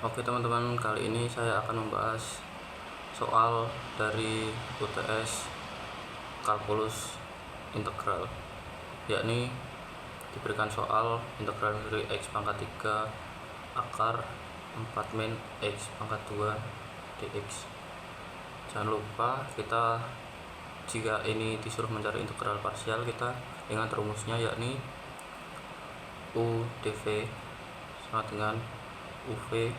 Oke teman-teman, kali ini saya akan membahas soal dari UTS kalkulus integral, yakni diberikan soal integral dari x pangkat 3 akar 4 min x pangkat 2 dx. Jangan lupa kita jika ini disuruh mencari integral parsial, kita ingat rumusnya, yakni u dv sama dengan uv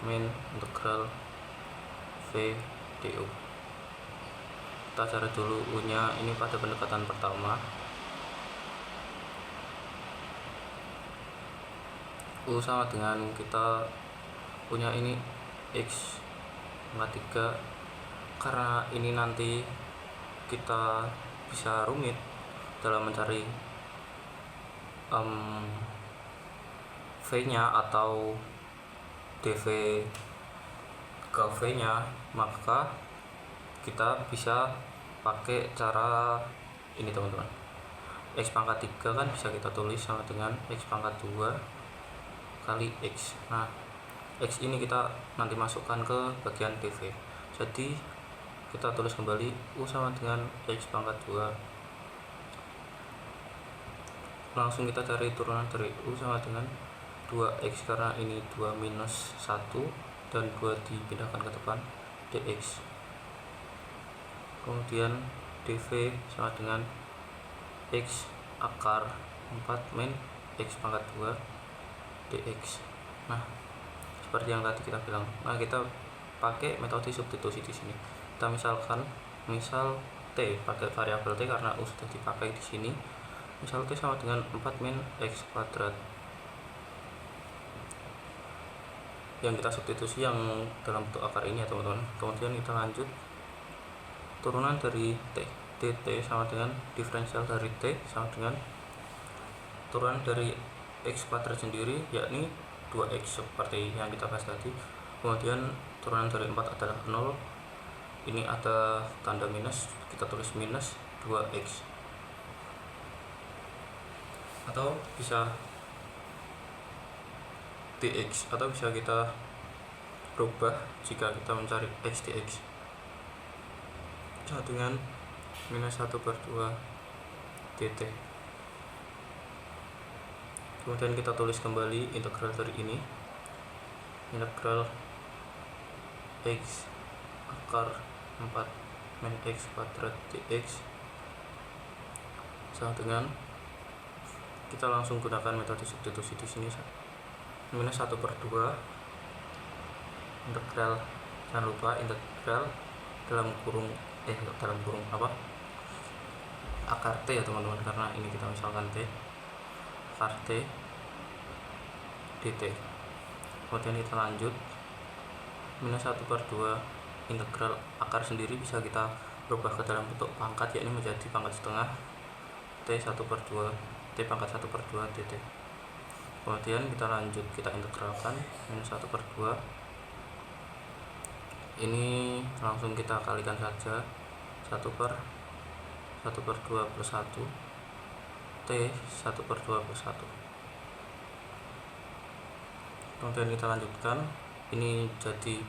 min integral v du. Kita cari dulu u nya ini pada pendekatan pertama. U sama dengan kita punya ini x pangkat 3, karena ini nanti kita bisa rumit dalam mencari v nya atau dv ke v nya, maka kita bisa pakai cara ini teman-teman. X pangkat 3 kan bisa kita tulis sama dengan x pangkat 2 kali x. Nah, x ini kita nanti masukkan ke bagian dv. Jadi kita tulis kembali u sama dengan x pangkat 2. Langsung kita cari turunan dari u sama dengan 2x, karena ini 2 minus 1 dan 2 dipindahkan ke depan, dx. Kemudian dv sama dengan x akar 4 min x pangkat 2 dx. Nah, seperti yang tadi kita bilang. Nah, kita pakai metode substitusi di sini. Kita misal t pakai variabel t karena u sudah dipakai di sini. Misal t sama dengan 4 min x kuadrat. Yang kita substitusi yang dalam bentuk akar ini ya teman-teman. Kemudian kita lanjut turunan dari t, dt sama dengan diferensial dari t sama dengan turunan dari x kuadrat sendiri, yakni 2x seperti yang kita bahas tadi. Kemudian turunan dari 4 adalah 0, ini ada tanda minus, kita tulis minus 2x, atau bisa dx, atau bisa kita rubah jika kita mencari x dx sama dengan minus 1/2 dt. Kemudian kita tulis kembali integral dari ini, integral x akar 4 min x kuadrat dx sama dengan, kita langsung gunakan metode substitusi di sini, minus 1/2 integral, jangan lupa integral dalam kurung akar t ya teman-teman, karena ini kita misalkan t akar t dt. Kemudian kita lanjut minus 1/2 integral akar sendiri bisa kita rubah ke dalam bentuk pangkat, yakni menjadi pangkat setengah t 1/2 t pangkat 1/2 dt. Kemudian kita lanjut, kita integralkan minus 1/2 ini langsung kita kalikan saja, 1/2 plus 1 t 1/2 plus 1. Kemudian kita lanjutkan, ini jadi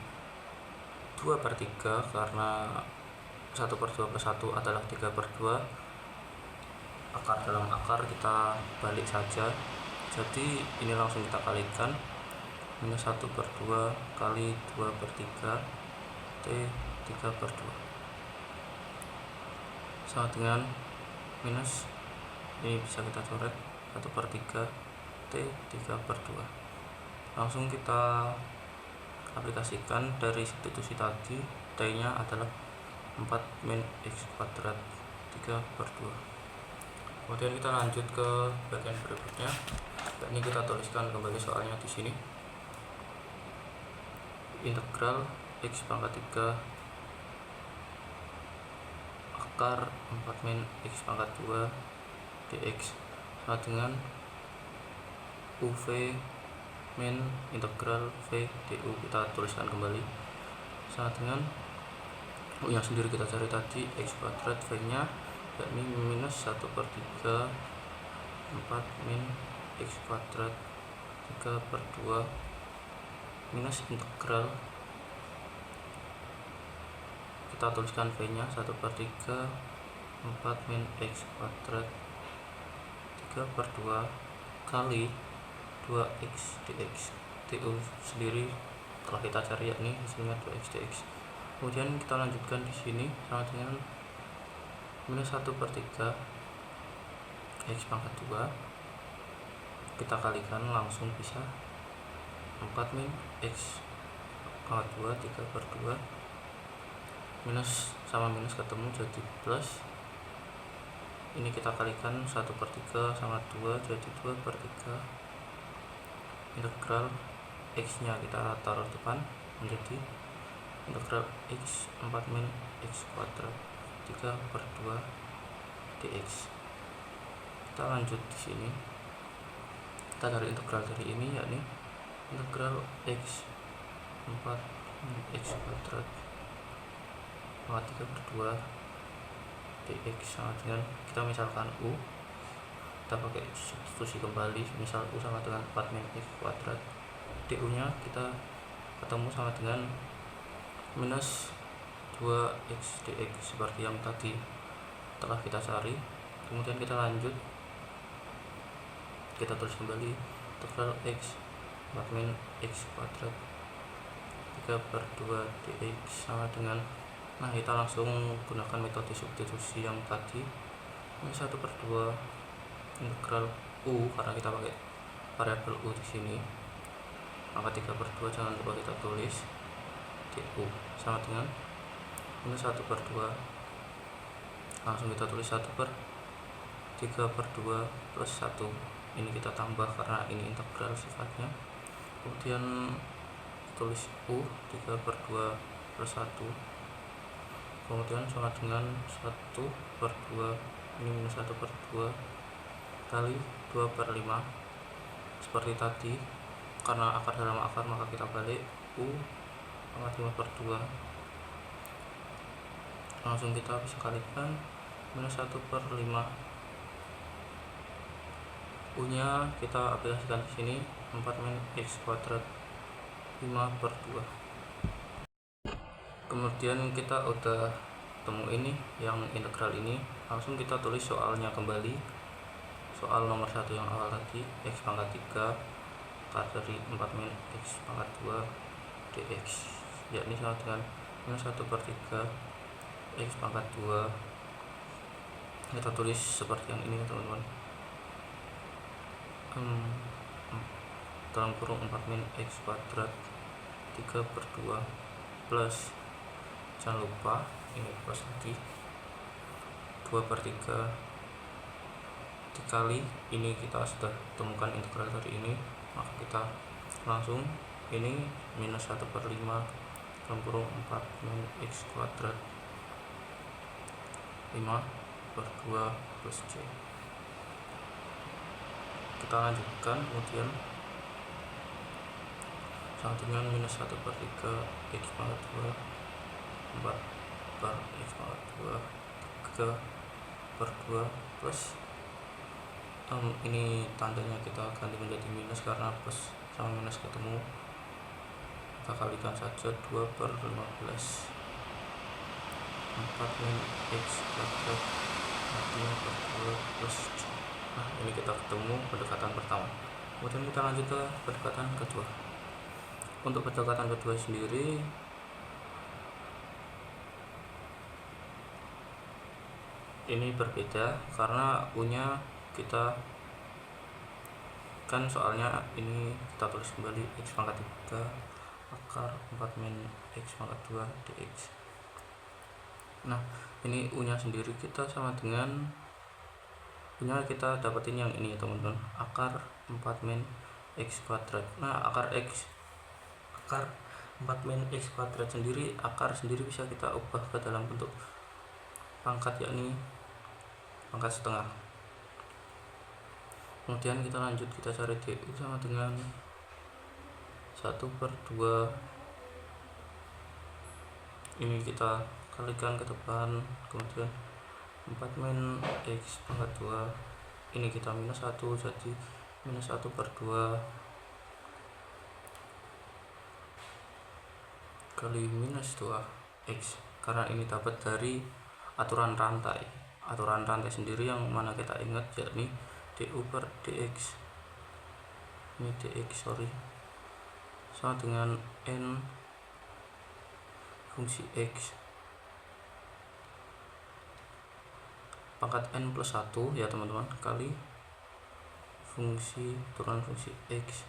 2/3 karena 1/2 plus 1 adalah 3/2. Akar dalam akar kita balik saja, jadi ini langsung kita kalikan, minus 1/2 kali 2/3 t 3/2 sama dengan minus, ini bisa kita coret 1/3 t 3/2. Langsung kita aplikasikan dari substitusi tadi, t nya adalah 4 min x kuadrat 3/2. Kemudian kita lanjut ke bagian berikutnya, ini kita tuliskan kembali soalnya di sini, integral x pangkat 3 akar 4 min x pangkat 2 dx sama dengan uv min integral v du. Kita tuliskan kembali sama dengan u yang sendiri kita cari tadi, x kuadrat, v nya yakni minus 1/3 4 min x kuadrat 3/2 minus integral, kita tuliskan V nya 1/3 4 min x kuadrat 3/2 kali 2x dx. Du sendiri telah kita cari, yakni hasilnya 2x dx. Kemudian kita lanjutkan di sini sama dengan minus 1/3 x pangkat 2, kita kalikan langsung bisa 4 min x pangkat 2 3/2, minus sama minus ketemu jadi plus. Ini kita kalikan 1/3 sama 2 jadi 2/3, integral x nya kita taruh depan menjadi integral x 4 min x kuadrat 3/2 dx. Kita lanjut di sini, kita cari integral dari ini, yakni integral x 4 min x kuadrat 3/2 dx sama dengan, kita misalkan u, kita pakai substitusi kembali, misal u sama dengan 4 min x kuadrat, du nya kita ketemu sama dengan minus 2x dx seperti yang tadi telah kita cari. Kemudian kita lanjut, kita tulis kembali integral x 4 min x kuadrat 3/2 dx sama dengan, nah kita langsung gunakan metode substitusi yang tadi, minus 1/2 integral u, karena kita pakai variabel u di sini, maka 3/2 jangan lupa kita tulis, du sama dengan minus 1/2, langsung kita tulis 1/3/2 plus 1, ini kita tambah karena ini integral sifatnya. Kemudian tulis u 3/2 plus 1, kemudian sama dengan 1/2, ini minus 1/2 kali 2/5, seperti tadi, karena akar dalam akar maka kita balik, u sama 5/2, langsung kita bisa kalikan minus 1/5, u nya kita aplikasikan di sini 4 min x kuadrat 5/2. Kemudian kita udah temu ini yang integral ini, langsung kita tulis soalnya kembali, soal nomor 1 yang awal tadi, x pangkat 3 akar dari 4 min x pangkat 2 dx, yakni sama dengan minus 1/3 x pangkat 2, kita tulis seperti yang ini teman-teman, dalam kurung 4 min x kuadrat 3/2 plus, jangan lupa ini plus lagi 2/3 dikali ini, kita sudah temukan integral dari ini, maka kita langsung ini minus 1/5 dalam kurung 4 min x kuadrat 5/2 plus c. Kita lanjutkan, kemudian sama dengan minus 1/3 x pangkat 2 4/x pangkat 2 3/2 plus, ini tandanya kita ganti menjadi minus karena plus sama minus ketemu, kita kalikan saja 2/15 4 min x kuadrat 5/2 plus c. Nah ini kita ketemu pendekatan pertama. Kemudian kita lanjut ke pendekatan kedua. Untuk pendekatan kedua sendiri, ini berbeda karena u nya kita kan soalnya ini kita tulis kembali x pangkat 3 akar 4 min x pangkat 2 dx. Nah ini u nya sendiri kita sama dengan, u nya kita dapetin yang ini teman-teman, akar 4 min x kuadrat. Nah akar 4 min x kuadrat sendiri, akar sendiri bisa kita ubah ke dalam bentuk pangkat, yakni pangkat setengah. Kemudian kita lanjut, kita cari du sama dengan 1/2, ini kita kalikan ke depan, kemudian 4 min x pangkat 2, ini kita minus 1 jadi minus 1/2 dikali minus 2x, karena ini dapat dari aturan rantai sendiri yang mana kita ingat, yakni du per dx, ini dx sama dengan n fungsi x pangkat n plus 1 ya teman-teman, kali turunan fungsi x.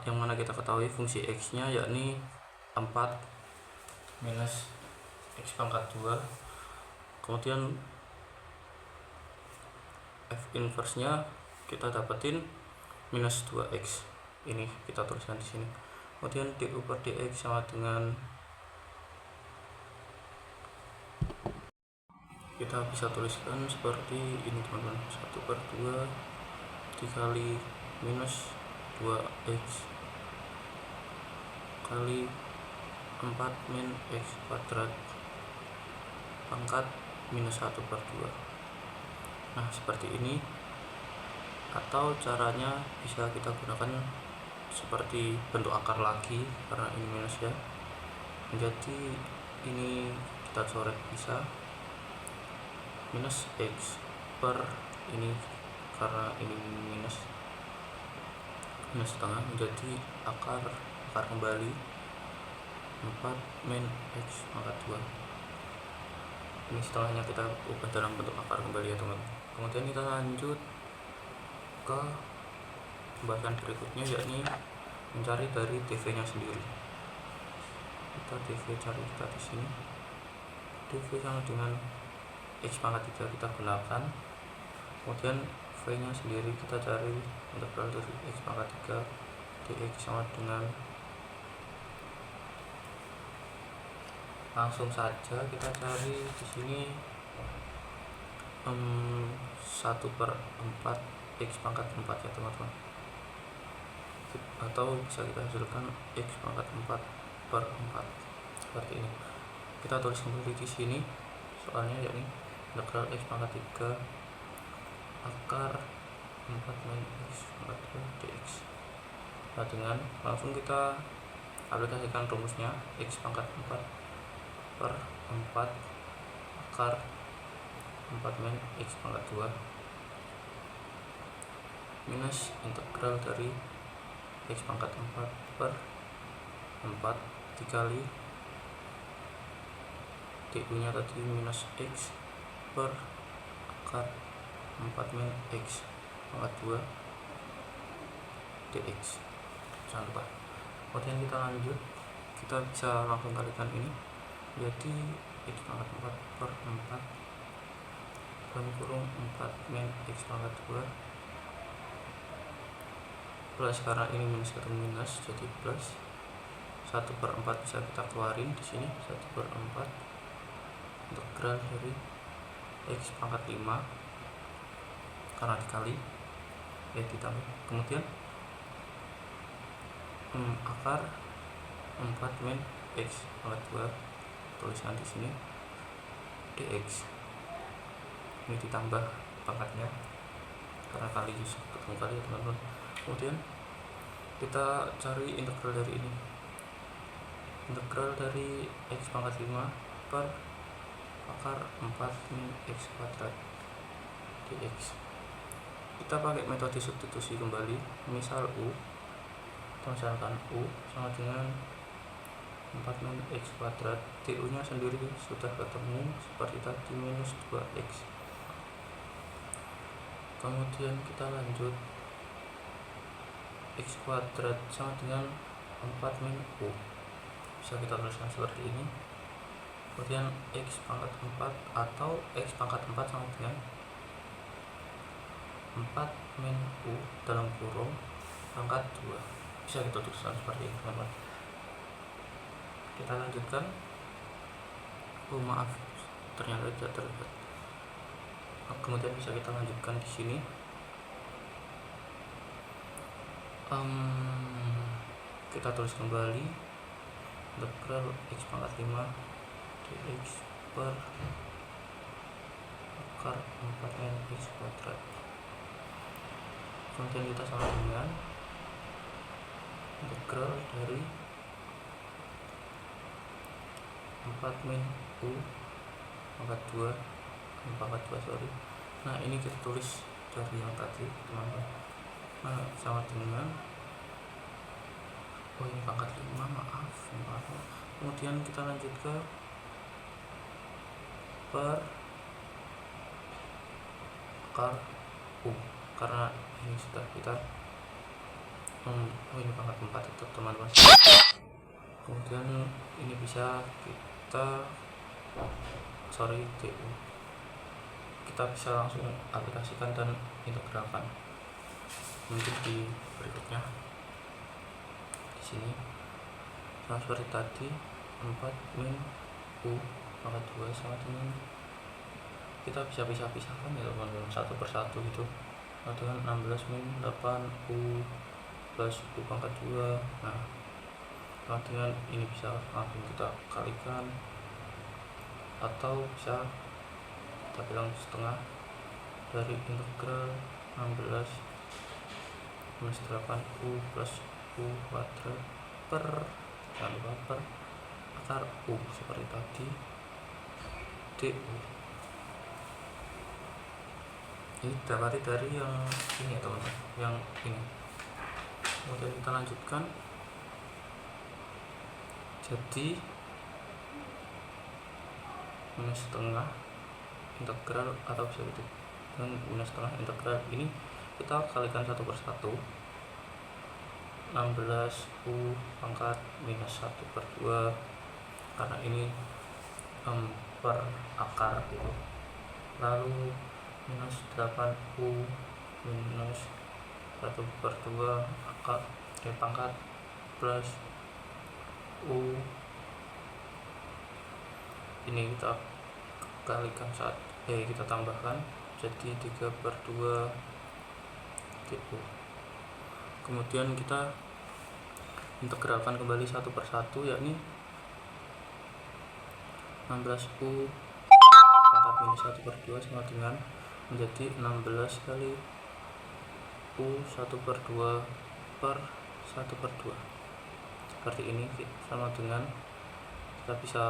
Yang mana kita ketahui fungsi x nya yakni 4 minus x pangkat 2, kemudian f inverse nya kita dapetin minus 2x, ini kita tuliskan di sini. Kemudian du per dx sama dengan, kita bisa tuliskan seperti ini teman-teman, 1 per 2 dikali minus 2x kali 4 min x kuadrat pangkat minus 1 per 2. Nah seperti ini, atau caranya bisa kita gunakan seperti bentuk akar lagi, karena ini minus ya, jadi ini kita coret bisa minus x per ini, karena ini minus setengah, menjadi akar kembali 4 min x pangkat 2. Ini setelahnya kita ubah dalam bentuk akar kembali ya teman-teman. Kemudian kita lanjut ke pembahasan berikutnya, yakni mencari dari dv nya sendiri. Kita cari di sini, dv sama dengan x pangkat 3 kita gunakan, kemudian v nya sendiri kita cari integral dari x pangkat 3 dx sama dengan, langsung saja kita cari di sini 1 per 4 x pangkat 4 ya teman-teman, atau bisa kita hasilkan x pangkat 4 per 4 seperti ini. Kita tulis kembali di sini soalnya, yakni integral x pangkat 3 akar 4 min x pangkat 2 dx. Nah dengan langsung kita aplikasikan rumusnya, x pangkat 4 per 4 akar 4 min x pangkat 2 minus integral dari x pangkat 4 per 4 dikali du nya tadi minus x per akar 4 min x pangkat 2 dx. Jangan lupa. Kemudian kita lanjut, kita bisa langsung kalikan ini, jadi x pangkat 4 per 4 dalam kurung 4 min x pangkat 2 plus, karena ini minus ketemu minus jadi plus, 1 per 4 bisa kita keluarin di sini, 1 per 4 integral dari x pangkat 5 karena dikali ya ditambah, kemudian akar 4 min x pangkat 2 tulisan di sini dx, ini ditambah pangkatnya karena kali ketemu kali ya teman-teman. Kemudian kita cari integral dari ini, integral dari x pangkat 5 per akar 4 min x kuadrat dx. Kita pakai metode substitusi kembali, misalkan u sama dengan 4 min x kuadrat, du nya sendiri sudah ketemu seperti tadi, minus 2x. Kemudian kita lanjut, x kuadrat sama dengan 4 min u, bisa kita tuliskan seperti ini. Kemudian x pangkat 4 atau x pangkat 4 sama dengan 4 min u dalam kurung pangkat 2, bisa kita tuliskan seperti ini teman-teman. Kita lanjutkan. Maaf, ternyata tidak terlihat. Kemudian bisa kita lanjutkan di sini. Kita tulis kembali integral x pangkat 5 dx per akar 4 min x kuadrat. Kemudian kita sama dengan integral dari 4 min U pangkat 2 sorry. Nah ini kita tulis dari yang tadi teman-teman. Nah sama dengan ini pangkat 5, maaf. Kemudian kita lanjut ke per akar U, karena ini sudah kita ini pangkat 4 itu teman-teman. Kemudian ini bisa kita DU kita bisa langsung aplikasikan dan integralkan. Mungkin di berikutnya di sini sama seperti tadi 4 min U pangkat 2 sama dengan kita bisa pisahkan ya teman-teman, satu persatu itu dengan 16 min 8 U plus U pangkat 2. Nah dengan ini bisa langsung kita kalikan atau bisa kita bilang setengah dari integral 16 minus 8U plus U kuadrat per, jangan lupa, per akar U seperti tadi DU. Ini didapati dari yang ini ya teman-teman, yang ini. Kemudian kita lanjutkan, jadi minus setengah integral atau bisa gitu, dan minus setengah integral ini kita kalikan satu persatu. 16U pangkat minus 1/2 karena ini per akar gitu, lalu minus 8U minus 1/2 akar pangkat plus U, ini kita kalikan kita tambahkan jadi 3/2 DU. Kemudian kita integralkan kembali satu persatu, yakni 16U pangkat minus 1/2 sama dengan menjadi 16 kali U 1/2 per 1/2 seperti ini, sama dengan kita bisa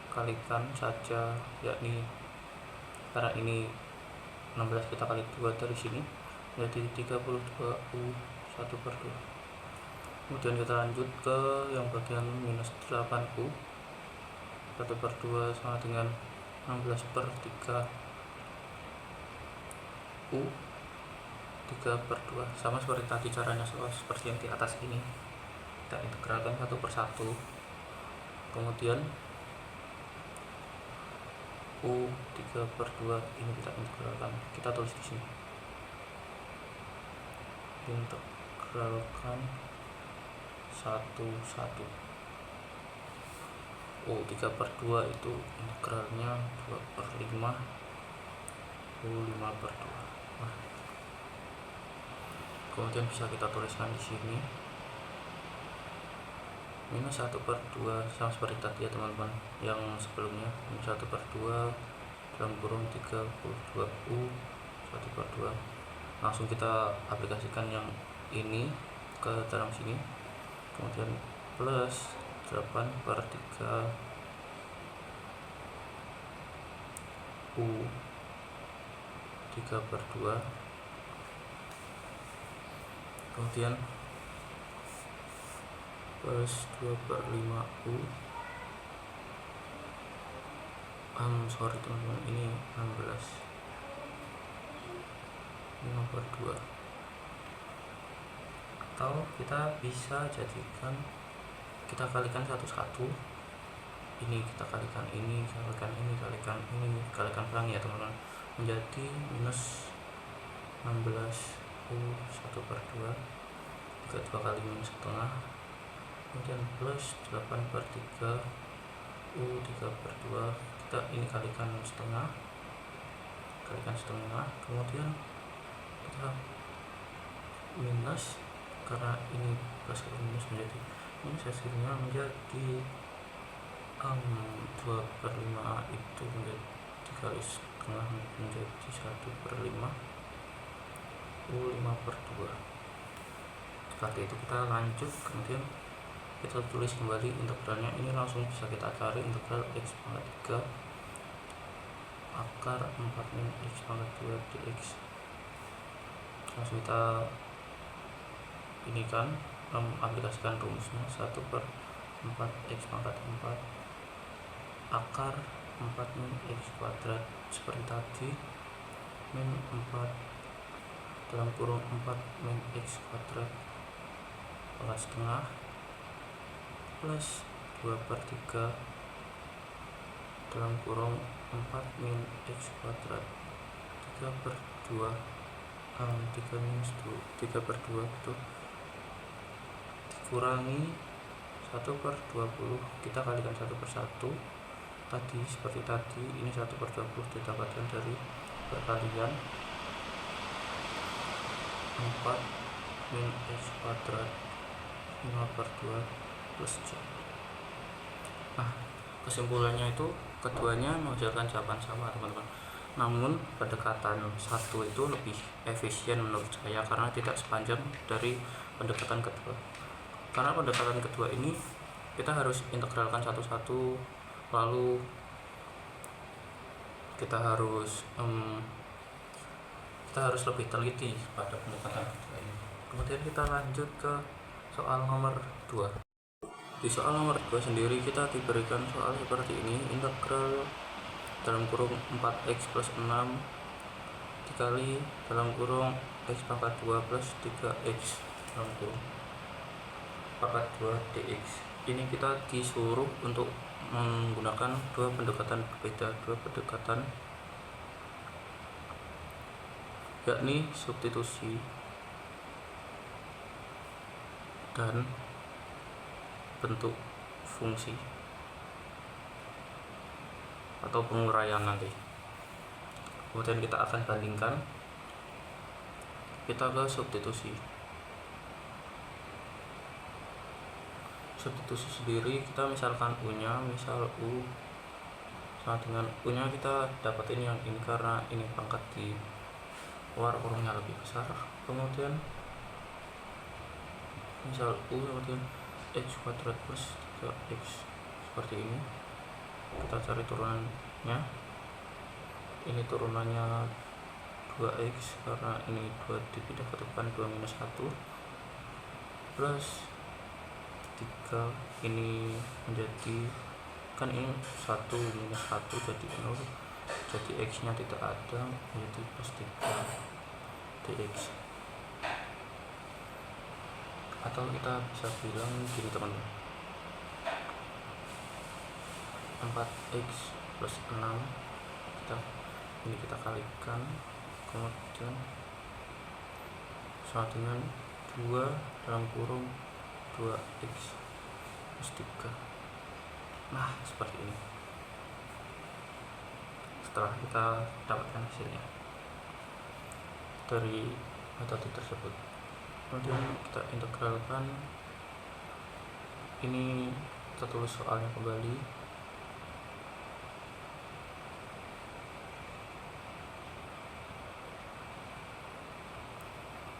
kalikan saja, yakni karena ini 16 kita kali 2 dari sini menjadi 32U 1/2. Kemudian kita lanjut ke yang bagian minus 8U 1/2 sama dengan 16/3 U 3/2, sama seperti tadi caranya, seperti yang di atas ini. Kita integralkan satu persatu. Kemudian U 3/2 ini kita integralkan, kita tulis di sini. Integralkan satu-satu. U 3/2 itu integralnya 2/5 U 5/2. Nah, kemudian bisa kita tuliskan di sini minus 1/2 sama seperti tadi ya teman-teman, yang sebelumnya minus 1/2 dalam kurung 32U 1/2. Langsung kita aplikasikan yang ini ke dalam sini, kemudian plus 8/3 U 3/2, kemudian plus 2/5 U sorry teman-teman, ini 16 5/2. Atau kita bisa jadikan, kita kalikan satu-satu, ini kita kalikan ini, kalikan ini, kalikan ini, kalikan pelang ya teman-teman, menjadi minus 16 U 1/2 2 kali minus setengah, kemudian plus 8/3 U 3/2, kita ini kalikan setengah, kemudian kita minus, karena ini plus minus menjadi minus, hasilnya menjadi 2/5 itu menjadi dikali setengah menjadi 1/5 U 5/2. Seperti itu. Kita lanjut, kemudian kita tulis kembali integralnya. Ini langsung bisa kita cari integral x pangkat 3 akar 4 min x pangkat 2 dx. Langsung kita ini kan aplikasikan rumusnya. 1/4 x pangkat 4 akar 4 min x kuadrat seperti tadi, min 4 dalam kurung 4 min x kuadrat pangkat setengah plus 2/3 dalam kurung 4 min x kuadrat 3/2 3/2 itu dikurangi 1/20, kita kalikan 1/1 tadi. Seperti tadi, ini 1/20 didapatkan dari perkalian 4 min x kuadrat 5/2 plus c. Nah, kesimpulannya itu keduanya menghasilkan jawaban sama, teman-teman. Namun pendekatan satu itu lebih efisien menurut saya karena tidak sepanjang dari pendekatan kedua. Karena pendekatan kedua ini kita harus integralkan satu-satu, lalu kita harus lebih teliti pada pendekatan kedua ini. Kemudian kita lanjut ke soal nomor 2. Di soal nomor 2 sendiri kita diberikan soal seperti ini. Integral dalam kurung 4x plus 6 dikali dalam kurung x pangkat 2 plus 3x dalam kurung pangkat 2 dx. Ini kita disuruh untuk menggunakan dua pendekatan berbeda, yakni substitusi dan bentuk fungsi atau penguraian nanti. Kemudian kita akan bandingkan. Kita ke substitusi sendiri. Kita misalkan u-nya, misal u sama dengan u-nya, kita dapat ini yang ini karena ini pangkat di luar kurungnya lebih besar. Kemudian misal u kemudian x kuadrat plus 3x seperti ini. Kita cari turunannya. Ini turunannya 2x karena ini 2 dipindah ke depan, 2 minus 1 plus 3, ini menjadi kan ini 1 minus 1 jadi 0, jadi x nya tidak ada, menjadi plus 3 dx. Atau kita bisa bilang gini, teman-teman, 4x plus 6 kita kalikan, kemudian sama dengan 2 dalam kurung 2x plus 3. Nah, seperti ini. Setelah kita dapatkan hasilnya dari metode tersebut, kemudian kita integralkan. Ini kita tulis soalnya kembali.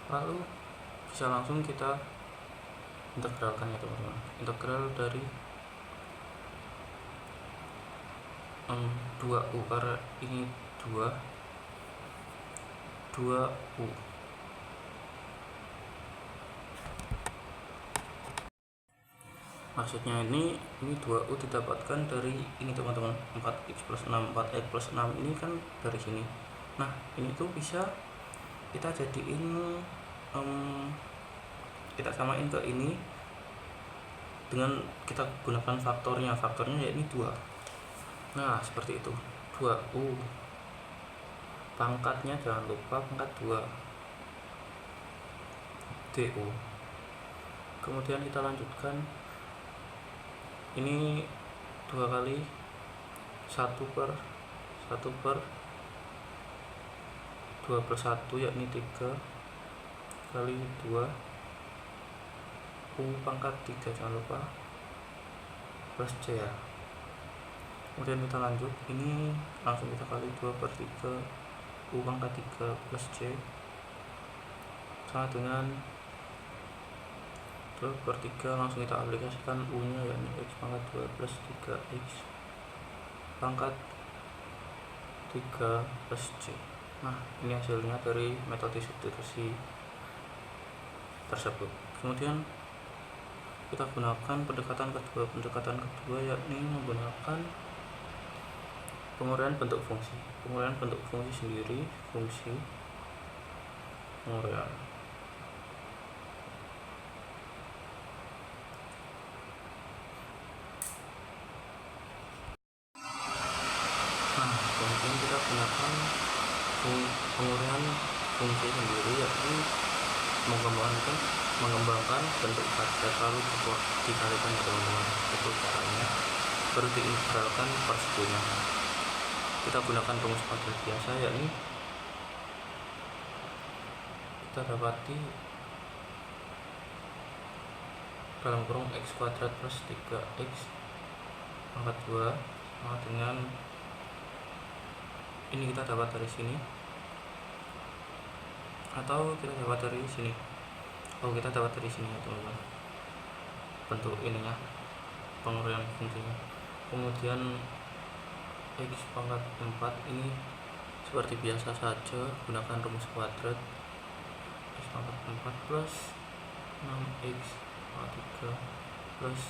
Lalu bisa langsung kita integralkan ya, teman-teman. Integral dari 2u karena ini 2u. Maksudnya ini 2u didapatkan dari ini, teman-teman. 4x plus 6, 4x plus 6 ini kan dari sini. Nah, ini tuh bisa kita jadiin kita samain ke ini dengan kita gunakan faktornya yakni 2. Nah, seperti itu. 2u pangkatnya jangan lupa pangkat 2 du. Kemudian kita lanjutkan. Ini 2 kali 1 per 2 plus 1 yakni 3 kali 2 u pangkat 3 jangan lupa plus c ya. Kemudian kita lanjut, ini langsung kita kali 2/3 u pangkat 3 plus c sama dengan 2/3 langsung kita aplikasikan U nya yakni X pangkat 2 plus 3X pangkat 3 plus C. Nah, ini hasilnya dari metode substitusi tersebut. Kemudian kita gunakan pendekatan kedua yakni menggunakan penguraian bentuk fungsi. Penguraian bentuk fungsi sendiri, fungsi penguraian. Nah, kemudian kita gunakan penguraian fungsi sendiri yakni mengembangkan bentuk kuadrat lalu dikalikan ya teman-teman. Itu caranya, baru diintegralkan per sukunya. Kita gunakan rumus kuadrat biasa yakni kita dapati dalam kurung X kuadrat plus 3X pangkat 2 sama dengan ini, kita dapat dari sini atau kita dapat dari sini. Kita dapat dari sini ya teman-teman, bentuk ininya, penguraian fungsinya. Kemudian X pangkat 4 ini seperti biasa saja, gunakan rumus kuadrat. X pangkat 4 plus 6X pangkat 3 plus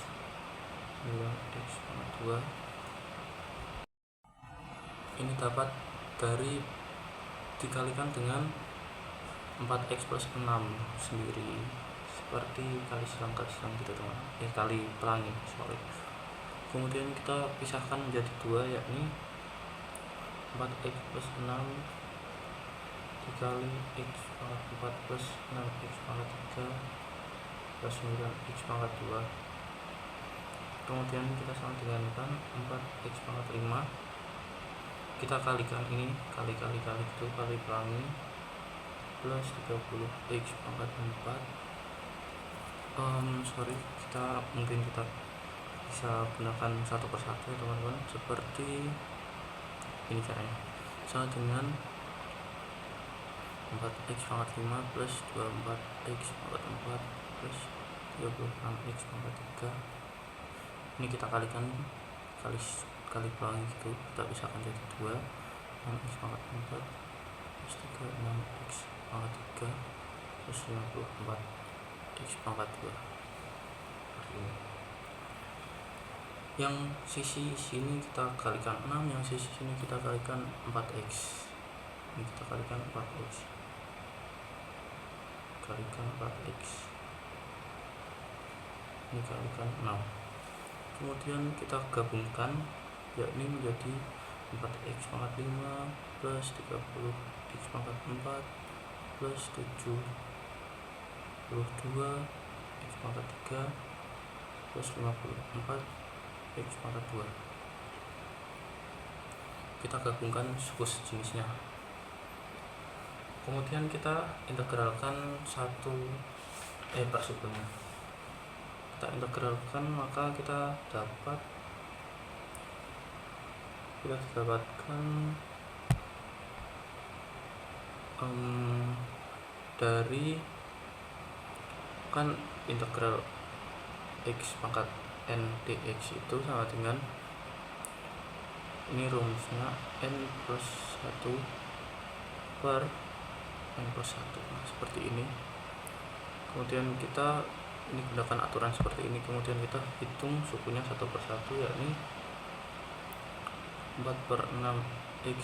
9X pangkat 2 ini dapat dari dikalikan dengan 4X plus 6 sendiri, seperti kali silang gitu teman, kali pelangi, sorry. Kemudian kita pisahkan menjadi 2 yakni 4X plus 6 dikali X pangkat 4 plus 6X pangkat 3 plus 9X pangkat 2. Kemudian kita sama dengankan 4X pangkat 5, kita kalikan ini, kali itu kali pelangi plus 30X pangkat 4. Kita bisa gunakan satu persatu ya teman-teman, seperti ini caranya, sama dengan 4X pangkat 5 plus 24X pangkat 4 plus 36X pangkat 3. Ini kita kalikan kali pelangi itu, kita pisahkan jadi 2, 6X pangkat 4 plus 36X pangkat 3 plus 54X pangkat 2. Yang sisi sini kita kalikan 6, yang sisi sini kita kalikan 4X. Ini kita kalikan 4X, ini kalikan 6. Kemudian kita gabungkan yakni menjadi 4X pangkat 5 plus 30X pangkat 4 plus 72X pangkat 3 plus 54X pangkat 2. Kita gabungkan suku sejenisnya. Kemudian kita integralkan per sukunya. Kita integralkan, maka kita dapatkan dari kan integral X pangkat N dx itu sama dengan ini rumusnya N plus 1 per N plus 1. Nah, seperti ini. Kemudian kita ini gunakan aturan seperti ini, kemudian kita hitung sukunya satu persatu yakni 4/6X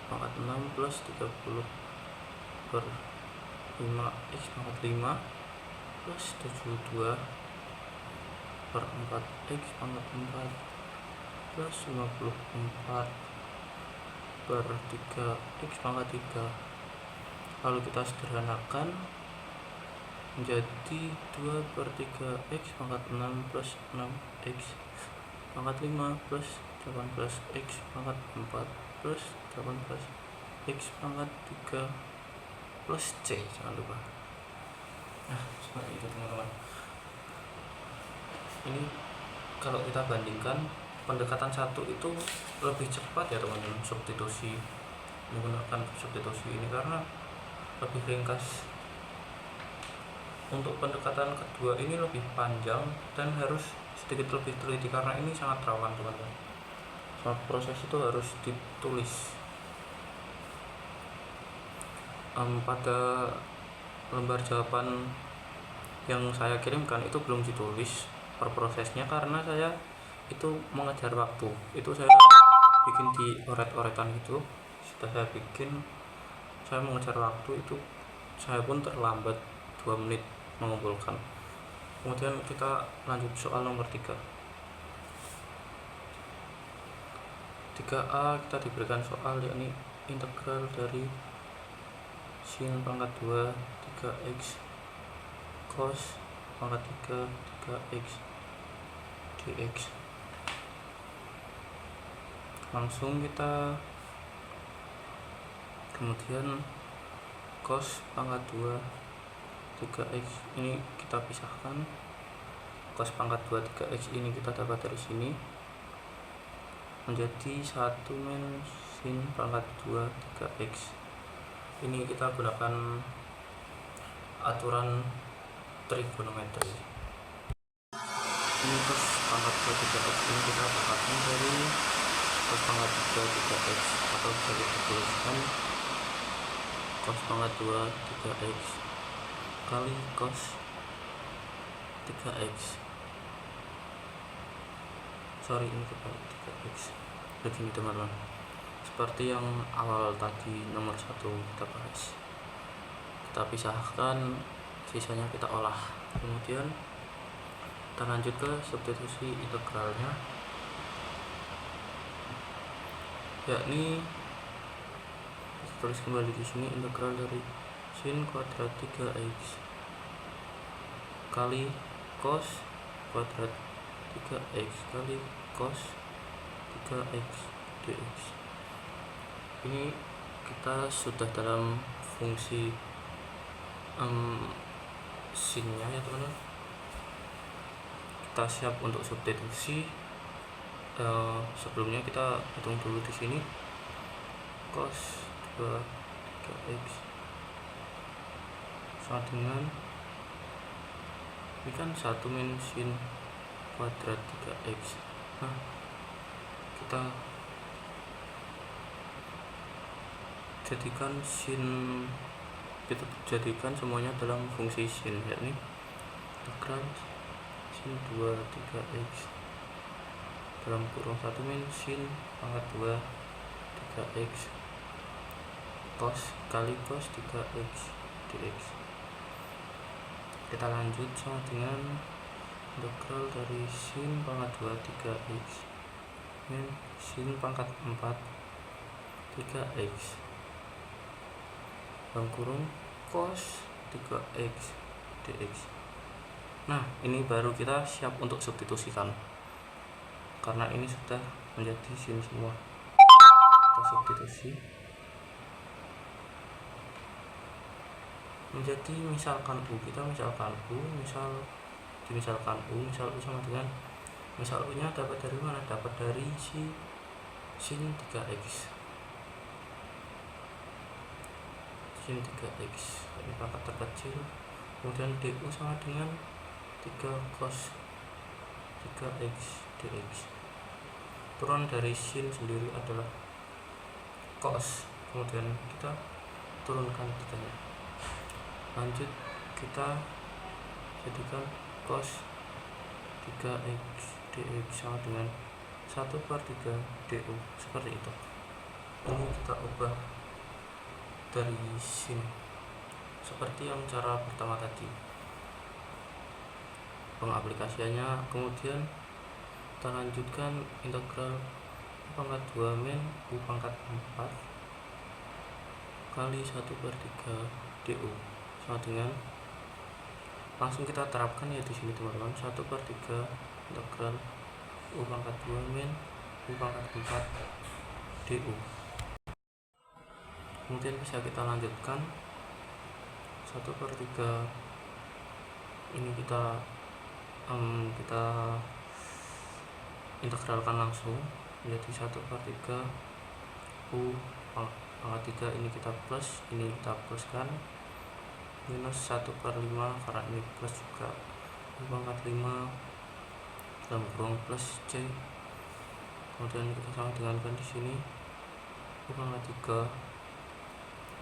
pangkat 6 plus 30/5X pangkat 5 plus 72/4X pangkat 4 plus 54/3X pangkat 3. Lalu kita sederhanakan menjadi 2/3X pangkat 6 plus 6X pangkat 5 plus 18X pangkat 4 plus 18X pangkat 3 plus C, jangan lupa. Nah, seperti itu teman-teman. Ini kalau kita bandingkan, pendekatan 1 itu lebih cepat ya teman-teman, substitusi, menggunakan substitusi ini karena lebih ringkas untuk pendekatan kedua ini lebih panjang dan harus sedikit lebih teliti karena ini sangat rawan teman-teman. Proses itu harus ditulis. Pada lembar jawaban yang saya kirimkan itu belum ditulis per prosesnya karena saya itu mengejar waktu. Itu saya bikin di oret-oretan itu. Setelah saya bikin, saya mengejar waktu itu, saya pun terlambat 2 menit mengumpulkan. Kemudian kita lanjut soal nomor 3. 3A kita diberikan soal yakni integral dari sin pangkat 2 3x cos pangkat 3 3x dx. Langsung kita kemudian cos pangkat 2 3x ini kita pisahkan, cos pangkat 2 3x ini kita dapat dari sini menjadi 1 min sin pangkat 2 3x. Ini kita gunakan aturan trigonometri. Ini cos pangkat 2 3x ini kita dapatkan dari cos pangkat 2 3x atau bisa dituliskan cos pangkat 2 3x kali cos 3x. Sorry, ini kebalik 3x. Begini teman-teman, seperti yang awal tadi nomor 1 kita bahas. Kita pisahkan, sisanya kita olah. Kemudian kita lanjut ke substitusi integralnya, yakni kita tulis kembali di sini integral dari sin kuadrat 3x kali cos kuadrat 3x kali cos 3x dx. Ini kita sudah dalam fungsi sinnya ya teman-teman. Kita siap untuk substitusi. Sebelumnya kita hitung dulu di sini cos 2 3x sama dengan ini kan 1 min sin kuadrat 3x. Nah, kita jadikan semuanya dalam fungsi sin, yakni integral sin 2 3x dalam kurung 1 min sin pangkat 2 3x cos kali cos 3x dx. Kita lanjut sama dengan integral dari sin pangkat 2 3x min sin pangkat 4 3x dalam kurung cos 3x dx. Nah, ini baru kita siap untuk substitusikan karena ini sudah menjadi sin semua. Kita substitusi menjadi misalkan u, kita misalkan u, misal u sama dengan misal u nya dapat dari mana? Dapat dari sin 3x. Sin 3x ini pangkat terkecil, kemudian du sama dengan 3 cos 3x dx. Turun dari sin sendiri adalah cos, kemudian kita turunkan 3-nya. Lanjut kita jadikan cos 3x dx sama dengan 1/3 du, seperti itu. Ini kita ubah dari sin seperti yang cara pertama tadi pengaplikasiannya. Kemudian kita lanjutkan integral u pangkat 2 min u pangkat 4 kali 1/3 du sama dengan, langsung kita terapkan ya di sini teman-teman, 1/3 integral u pangkat 2 min u pangkat 4 du. Kemudian bisa kita lanjutkan 1/3 ini kita integralkan langsung menjadi 1/3 u pangkat 3 ini kita plus, ini kita pluskan minus 1/5 karena ini plus juga, U pangkat 5 dalam kurung plus C. Kemudian kita sama dengankan di sini U pangkat 3,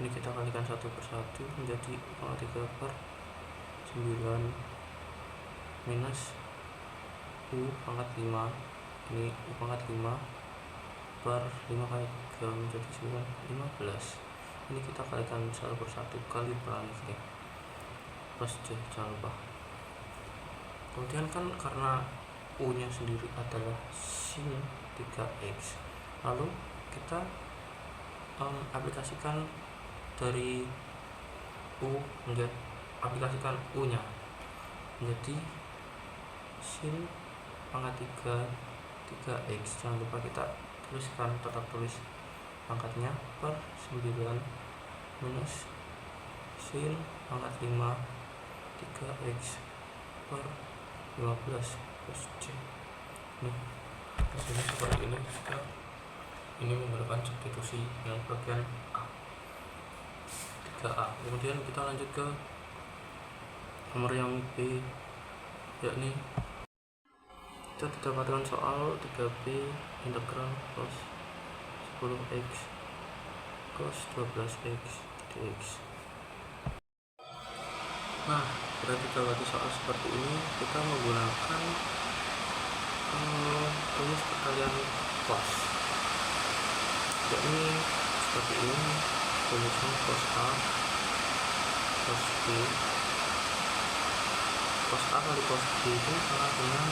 ini kita kalikan 1/1 menjadi U pangkat 3 per 9 minus U pangkat 5, ini U pangkat 5 per 5 kali 3 menjadi 9, 15. Ini kita kalikan 1/1 kali pelan ini plus C, jangan lupa. Kemudian kan karena U nya sendiri adalah sin 3x, lalu kita aplikasikan dari U aplikasikan U nya menjadi sin pangkat 3x. Jangan lupa kita tuliskan, tetap tulis pangkatnya per 9 minus sin pangkat 5 3x per 15 plus C. Nih hasilnya seperti ini. Ini menggunakan substitusi yang bagian A 3A. Kemudian kita lanjut ke nomor yang B, yakni kita didapatkan soal 3B integral cos 10x cos 12x dx. Nah, pada didapati soal seperti ini kita menggunakan rumus perkalian cos, yakni seperti ini rumusnya: cos A cos B, cos A kali cos B itu sama dengan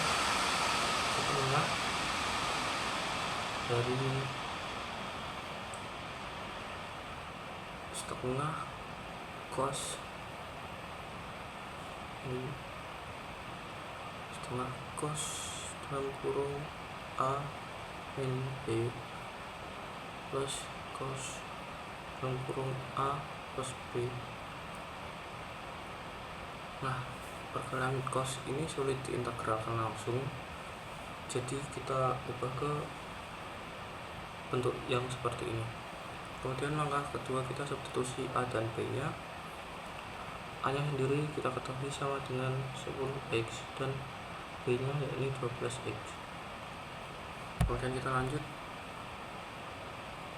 setengah dari setengah cos ini, setengah cos dalam kurung A min B plus cos dalam kurung A plus B. Nah, perkalian cos ini sulit diintegralkan langsung, jadi kita ubah ke bentuk yang seperti ini. Kemudian langkah kedua, kita substitusi A dan B nya. A nya sendiri kita ketahui sama dengan 10x dan B nya yakni 12x. Kemudian kita lanjut,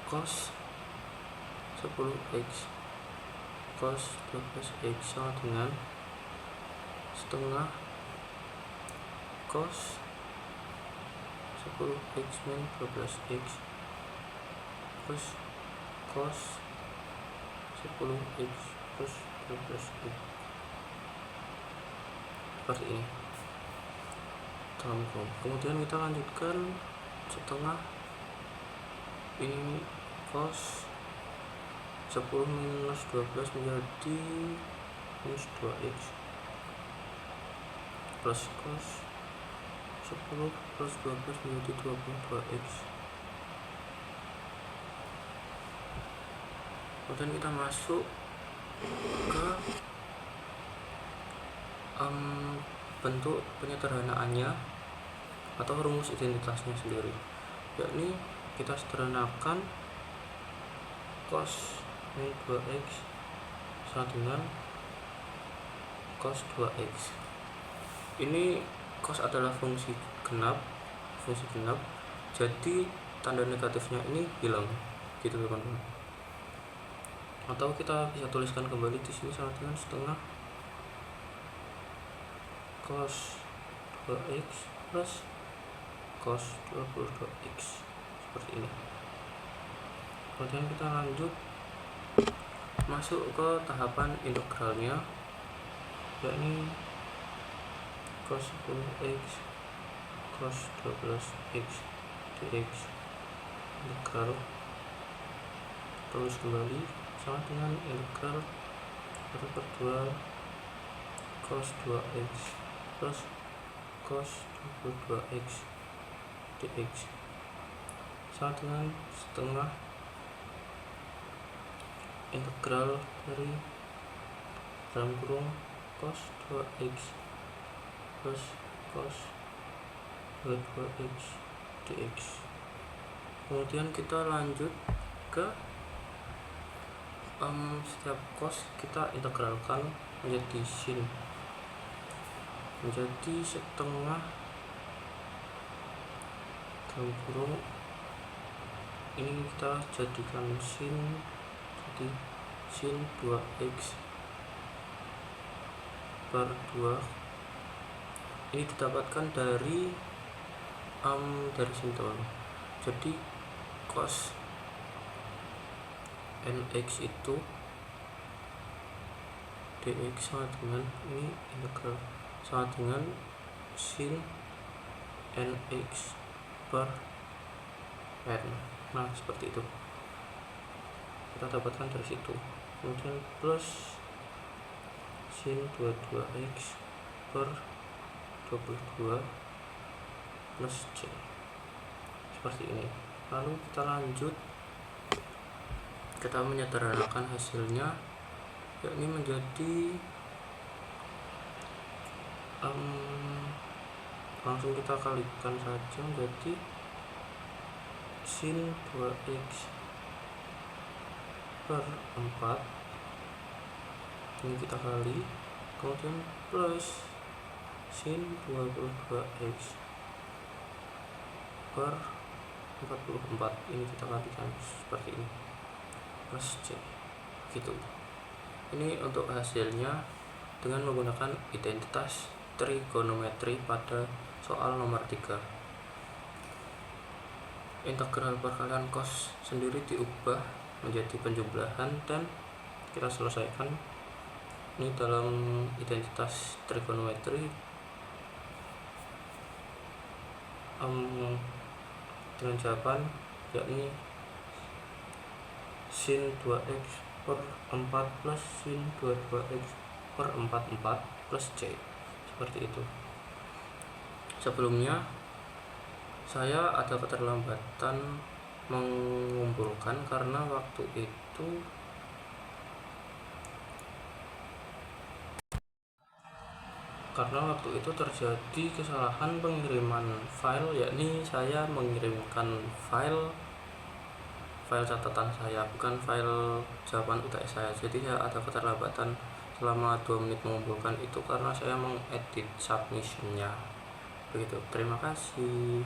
cos 10x cos 12x sama dengan setengah cos 10x min 12x plus cos 10x plus 12x, seperti ini dalam kurung. Kemudian kita lanjutkan setengah ini cos 10 minus 12 menjadi minus 2x plus cos 10 plus 12 menjadi 22x. Kemudian kita masuk ke bentuk penyederhanaannya atau rumus identitasnya sendiri, yakni kita sederhanakan cos min 2x sama dengan cos 2x. Ini cos adalah fungsi genap, jadi tanda negatifnya ini hilang, gitu teman-teman. Atau kita bisa tuliskan kembali di sini sama dengan setengah cos 2x plus cos 22x, seperti ini. Kemudian kita lanjut masuk ke tahapan integralnya, yakni cos 10x cos 12x dx integral terus kembali sama dengan integral 1/2 cos 2x plus cos 22x dx sama dengan setengah integral dari dalam kurung cos 2x plus cos 22x dx. Kemudian kita lanjut ke setiap cos kita integralkan menjadi sin, menjadi setengah dalam kurung ini kita jadikan sin, jadi sin 2x per 2 ini didapatkan dari sin teman. Jadi cos nx itu dx sama dengan ini integral sama dengan sin nx per n. Nah seperti itu kita dapatkan dari situ. Kemudian plus sin 22x per 22 plus c seperti ini. Lalu kita lanjut, kita menyederhanakan hasilnya, yakni menjadi langsung kita kalikan saja menjadi sin 2x per 4 ini kita kali, kemudian plus sin 22x per 44 ini kita kalikan seperti ini plus c gitu. Ini untuk hasilnya dengan menggunakan identitas trigonometri pada soal nomor 3. Integral perkalian cos sendiri diubah menjadi penjumlahan dan kita selesaikan ini dalam identitas trigonometri dengan jawaban yakni sin 2x per 4 plus sin 22x per 44 plus c seperti itu. Sebelumnya saya ada keterlambatan mengumpulkan karena waktu itu terjadi kesalahan pengiriman file, yakni saya mengirimkan file catatan saya, bukan file jawaban UTS saya. Jadi saya ada keterlambatan selama 2 menit mengumpulkan itu karena saya mengedit submissionnya. Begitu, terima kasih.